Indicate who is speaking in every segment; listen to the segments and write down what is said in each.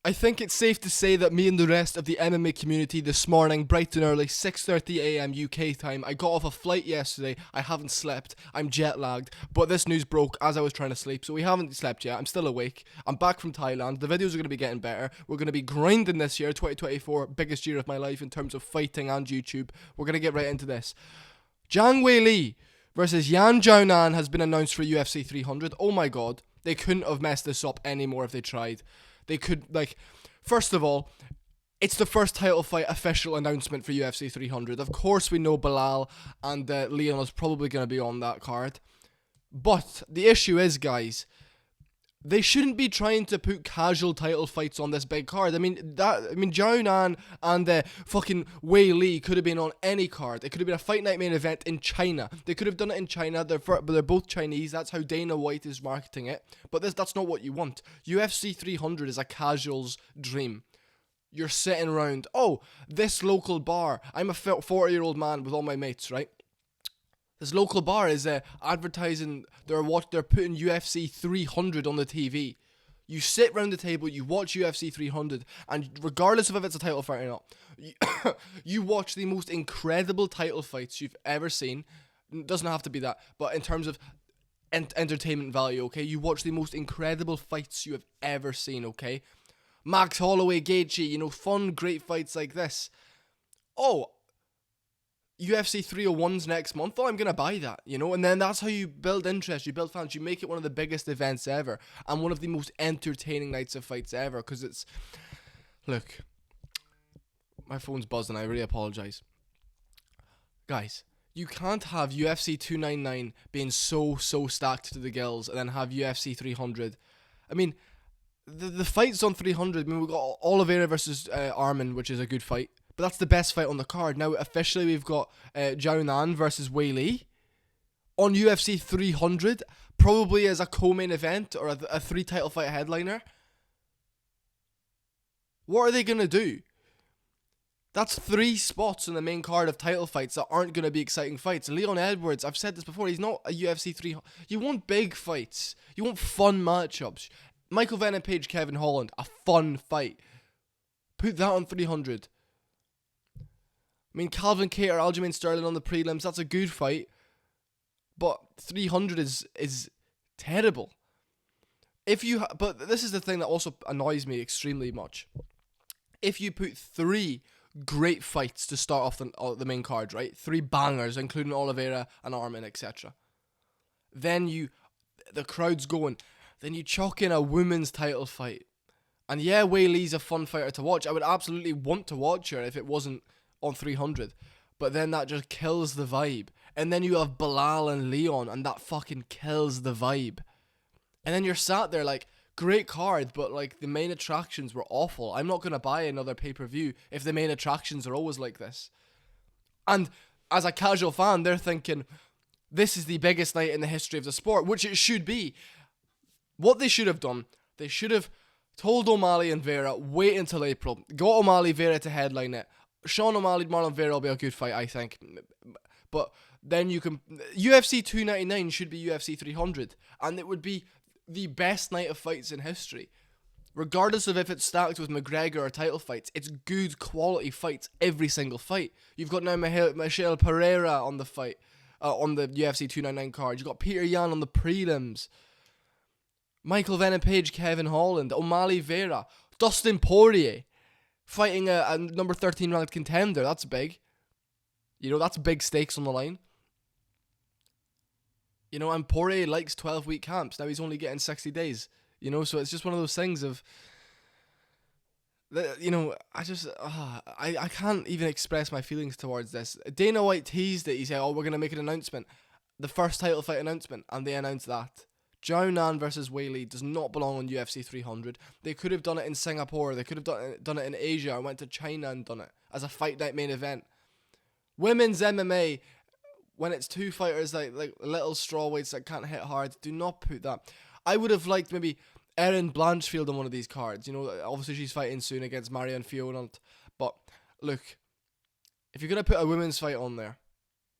Speaker 1: I think it's safe to say that me and the rest of the MMA community this morning, bright and early, 6:30 a.m. UK time, I got off a flight yesterday, I haven't slept, I'm jet lagged, but this news broke as I was trying to sleep, so we haven't slept yet, I'm still awake, I'm back from Thailand, the videos are going to be getting better, we're going to be grinding this year, 2024, biggest year of my life in terms of fighting and YouTube, we're going to get right into this. Zhang Weili versus Yan Jiaonan has been announced for UFC 300, oh my god, they couldn't have messed this up anymore if they tried. They could, first of all, it's the first title fight official announcement for UFC 300. Of course, we know Belal and Leon is probably going to be on that card. But the issue is, guys, they shouldn't be trying to put casual title fights on this big card. Zhao Nan and fucking Wei Li could have been on any card. It could have been a fight night main event in China. They could have done it in China. They're both Chinese. That's how Dana White is marketing it. But that's not what you want. UFC 300 is a casual's dream. You're sitting around, oh, this local bar. I'm a 40-year-old man with all my mates, right? This local bar is advertising, they're putting UFC 300 on the TV. You sit round the table, you watch UFC 300, and regardless of if it's a title fight or not, you watch the most incredible title fights you've ever seen. It doesn't have to be that, but in terms of entertainment value, okay? You watch the most incredible fights you have ever seen, okay? Max Holloway, Gaethje, fun, great fights like this. Oh, UFC 301's next month, I'm going to buy that, and then that's how you build interest, you build fans, you make it one of the biggest events ever, and one of the most entertaining nights of fights ever, because it's, look, my phone's buzzing, I really apologise. Guys, you can't have UFC 299 being so stacked to the gills, and then have UFC 300, the fights on 300, we've got Oliveira versus Arman, which is a good fight. But that's the best fight on the card. Now, officially, we've got Zhao Nan versus Wei Li on UFC 300, probably as a co-main event or a 3-title fight headliner. What are they going to do? That's 3 spots in the main card of title fights that aren't going to be exciting fights. Leon Edwards, I've said this before, he's not a UFC 300. You want big fights. You want fun matchups. Michael Venom Page, Kevin Holland, a fun fight. Put that on 300. Calvin Kattar, Aljamain Sterling on the prelims, that's a good fight. But 300 is terrible. But this is the thing that also annoys me extremely much. If you put 3 great fights to start off the main card, right? 3 bangers, including Oliveira and Arman, etc. Then the crowd's going. Then you chalk in a women's title fight. And yeah, Wei Li's a fun fighter to watch. I would absolutely want to watch her if it wasn't on 300, but then that just kills the vibe. And then you have Belal and Leon, and that fucking kills the vibe. And then you're sat there like, great card, but the main attractions were awful. I'm not gonna buy another pay-per-view if the main attractions are always like this. And as a casual fan, they're thinking, this is the biggest night in the history of the sport, which it should be. What they should have done, they should have told O'Malley and Vera, wait until April, got O'Malley, Vera to headline it. Sean O'Malley, Marlon Vera will be a good fight, I think. But then you can... UFC 299 should be UFC 300. And it would be the best night of fights in history. Regardless of if it's stacked with McGregor or title fights, it's good quality fights every single fight. You've got now Michelle Pereira on the fight, on the UFC 299 card. You've got Peter Yan on the prelims. Michael Venom Page, Kevin Holland, O'Malley Vera, Dustin Poirier. Fighting a number 13 ranked contender, that's big. That's big stakes on the line. And Poirier likes 12-week camps. Now he's only getting 60 days. So it's just one of those things of... I can't even express my feelings towards this. Dana White teased it. He said, we're going to make an announcement. The first title fight announcement. And they announced that. Zhao Nan versus Wei Li does not belong on UFC 300. They could have done it in Singapore. They could have done it in Asia or went to China and done it as a fight night main event. Women's MMA, when it's 2 fighters like little strawweights that can't hit hard, do not put that. I would have liked maybe Erin Blanchfield on one of these cards. Obviously she's fighting soon against Marion Fiorot. But look, if you're going to put a women's fight on there,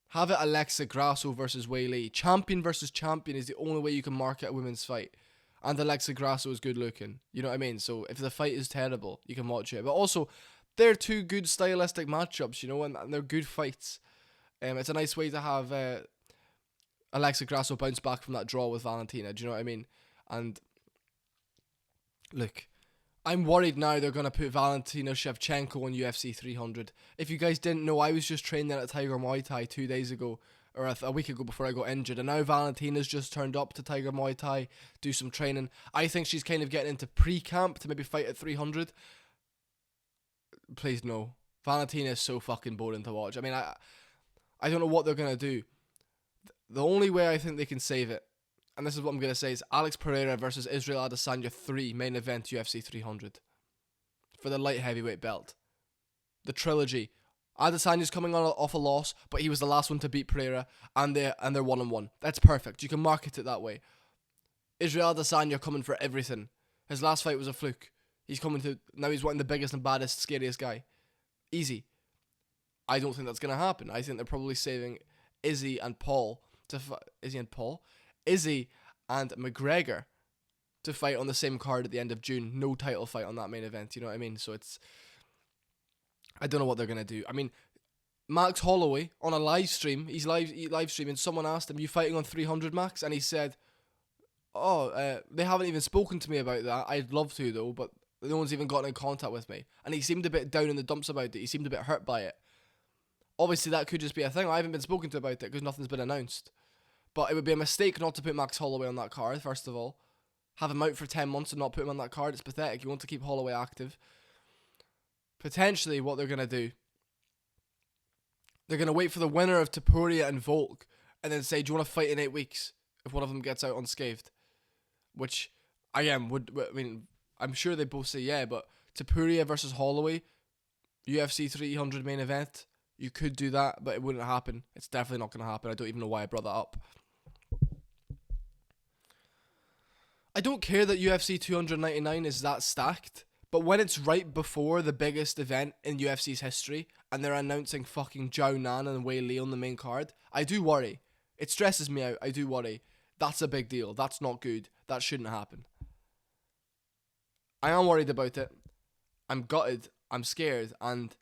Speaker 1: have it Alexa Grasso versus Wei Li. Champion versus champion is the only way you can market a women's fight. and Alexa Grasso is good looking. You know what I mean? So if the fight is terrible, you can watch it. But also, they're two good stylistic matchups, you know, and they're good fights. It's a nice way to have Alexa Grasso bounce back from that draw with Valentina. Do you know what I mean? And look, I'm worried now they're going to put Valentina Shevchenko on UFC 300. If you guys didn't know, I was just training at Tiger Muay Thai 2 days ago, or a week ago before I got injured, and now Valentina's just turned up to Tiger Muay Thai, do some training. I think she's kind of getting into pre-camp to maybe fight at 300. Please no. Valentina is so fucking boring to watch. I mean, I don't know what they're going to do. The only way I think they can save it, and this is what I'm going to say, is Alex Pereira versus Israel Adesanya 3 main event UFC 300 for the light heavyweight belt. The trilogy. Adesanya's coming off a loss, but he was the last one to beat Pereira, and they're 1-1. That's perfect. You can market it that way. Israel Adesanya coming for everything. His last fight was a fluke. Now he's one of the biggest and baddest, scariest guy. Easy. I don't think that's going to happen. I think they're probably saving Izzy and McGregor to fight on the same card at the end of June. No title fight on that main event, you know what I mean? So I don't know what they're going to do. I mean, Max Holloway on a live stream, he's live streaming, someone asked him, "You fighting on 300, Max?" And he said, they haven't even spoken to me about that. I'd love to though, but no one's even gotten in contact with me. And he seemed a bit down in the dumps about it. He seemed a bit hurt by it. Obviously, that could just be a thing. I haven't been spoken to about it because nothing's been announced. But it would be a mistake not to put Max Holloway on that card, first of all. Have him out for 10 months and not put him on that card, it's pathetic. You want to keep Holloway active. Potentially, what they're going to do, they're going to wait for the winner of Topuria and Volk, and then say, "Do you want to fight in 8 weeks?" if one of them gets out unscathed. Which, I'm sure they both say yeah, but Topuria versus Holloway, UFC 300 main event, you could do that, but it wouldn't happen. It's definitely not going to happen. I don't even know why I brought that up. I don't care that UFC 299 is that stacked, but when it's right before the biggest event in UFC's history, and they're announcing fucking Zhao Nan and Wei Li on the main card, I do worry. It stresses me out. I do worry. That's a big deal. That's not good. That shouldn't happen. I am worried about it. I'm gutted. I'm scared. And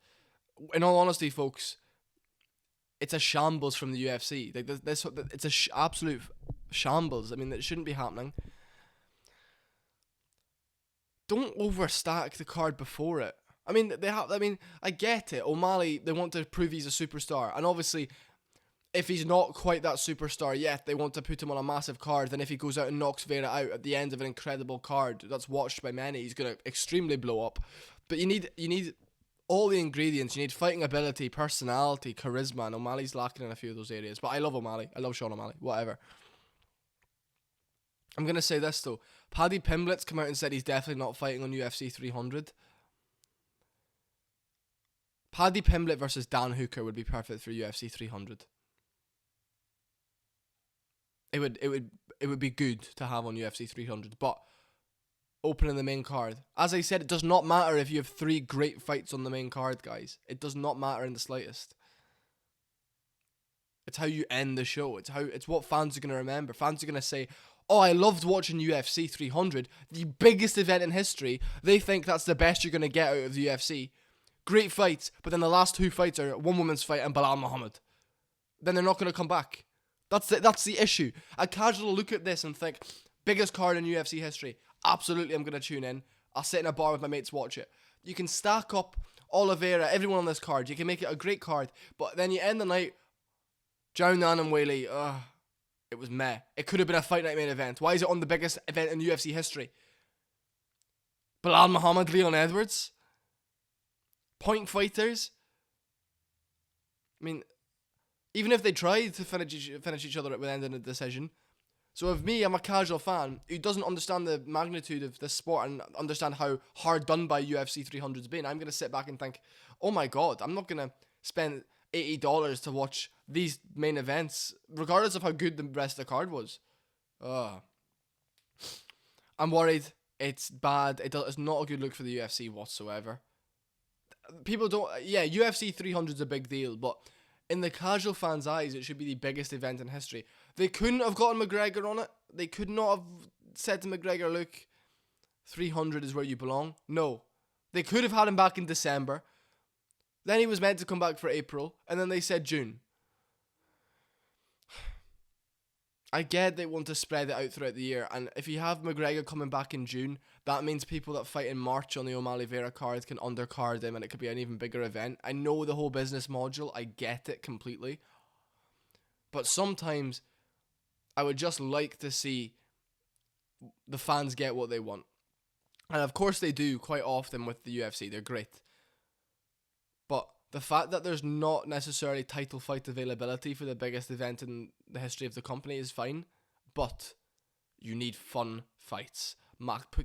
Speaker 1: in all honesty, folks, it's a shambles from the UFC. Like it's a absolute shambles. I mean, it shouldn't be happening. Don't overstack the card before it. I mean, I get it. O'Malley, they want to prove he's a superstar, and obviously, if he's not quite that superstar yet, they want to put him on a massive card. Then if he goes out and knocks Vera out at the end of an incredible card that's watched by many, he's gonna extremely blow up. But you need all the ingredients. You need fighting ability, personality, charisma, and O'Malley's lacking in a few of those areas. But I love O'Malley. I love Sean O'Malley. Whatever. I'm going to say this though. Paddy Pimblett's come out and said he's definitely not fighting on UFC 300. Paddy Pimblett versus Dan Hooker would be perfect for UFC 300. It would be good to have on UFC 300, but opening the main card. As I said, it does not matter if you have 3 great fights on the main card, guys. It does not matter in the slightest. It's how you end the show. It's what fans are going to remember. Fans are going to say, "Oh, I loved watching UFC 300, the biggest event in history." They think that's the best you're going to get out of the UFC. Great fights, but then the last 2 fights are one woman's fight and Belal Muhammad. Then they're not going to come back. That's the issue. A casual look at this and think, biggest card in UFC history. Absolutely, I'm going to tune in. I'll sit in a bar with my mates, watch it. You can stack up Oliveira, everyone on this card. You can make it a great card, but then you end the night, Zhao Nan and Wei Li, it was meh. It could have been a fight night main event. Why is it on the biggest event in UFC history? Belal Muhammad, Leon Edwards? Point fighters? I mean, even if they tried to finish each other at the end of the decision. So if I'm a casual fan who doesn't understand the magnitude of this sport and understand how hard done by UFC 300's been, I'm going to sit back and think, oh my god, I'm not going to spend $80 to watch these main events, regardless of how good the rest of the card was. I'm worried. It's bad. It's not a good look for the UFC whatsoever. People don't... Yeah, UFC 300 is a big deal, but in the casual fans' eyes, it should be the biggest event in history. They couldn't have gotten McGregor on it. They could not have said to McGregor, look, 300 is where you belong? No. They could have had him back in December. Then he was meant to come back for April, and then they said June. I get they want to spread it out throughout the year, and if you have McGregor coming back in June, that means people that fight in March on the O'Malley-Vera card can undercard him, and it could be an even bigger event. I know the whole business module, I get it completely, but sometimes I would just like to see the fans get what they want. And of course they do quite often with the UFC, they're great. But the fact that there's not necessarily title fight availability for the biggest event in the history of the company is fine, but you need fun fights.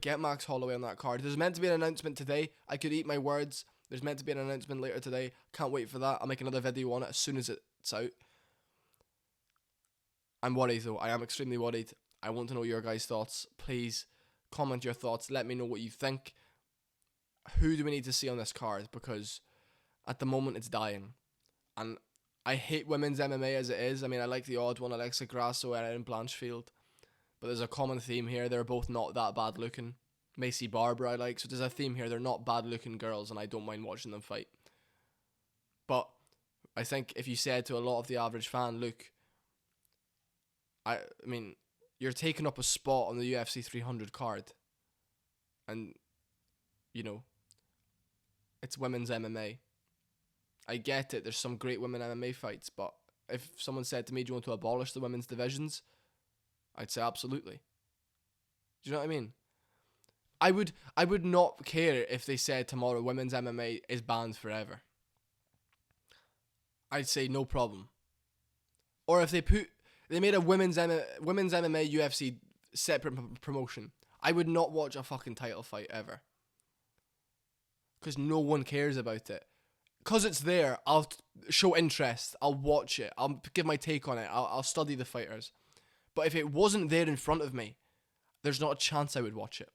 Speaker 1: Get Max Holloway on that card. There's meant to be an announcement today. I could eat my words. There's meant to be an announcement later today. Can't wait for that. I'll make another video on it as soon as it's out. I'm worried though. I am extremely worried. I want to know your guys' thoughts. Please comment your thoughts. Let me know what you think. Who do we need to see on this card? Because at the moment it's dying. And I hate women's MMA as it is. I mean, I like the odd one, Alexa Grasso and Erin Blanchfield. But there's a common theme here. They're both not that bad looking. Macy Barber I like. So there's a theme here. They're not bad looking girls and I don't mind watching them fight. But I think if you said to a lot of the average fan, look, I mean, you're taking up a spot on the UFC 300 card. And, you know, it's women's MMA. I get it, there's some great women MMA fights, but if someone said to me, do you want to abolish the women's divisions? I'd say absolutely. Do you know what I mean? I would not care if they said tomorrow women's MMA is banned forever. I'd say no problem. Or if they made a women's MMA UFC separate promotion, I would not watch a fucking title fight ever. Because no one cares about it. Because it's there, I'll show interest, I'll watch it, I'll give my take on it, I'll study the fighters. But if it wasn't there in front of me, there's not a chance I would watch it.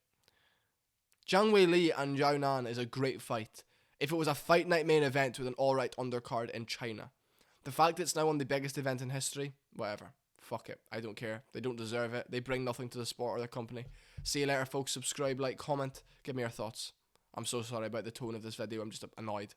Speaker 1: Zhang Wei Li and Yao Nan is a great fight. If it was a fight night main event with an alright undercard in China. The fact it's now on the biggest event in history, whatever. Fuck it, I don't care. They don't deserve it. They bring nothing to the sport or the company. See you later folks, subscribe, like, comment, give me your thoughts. I'm so sorry about the tone of this video, I'm just annoyed.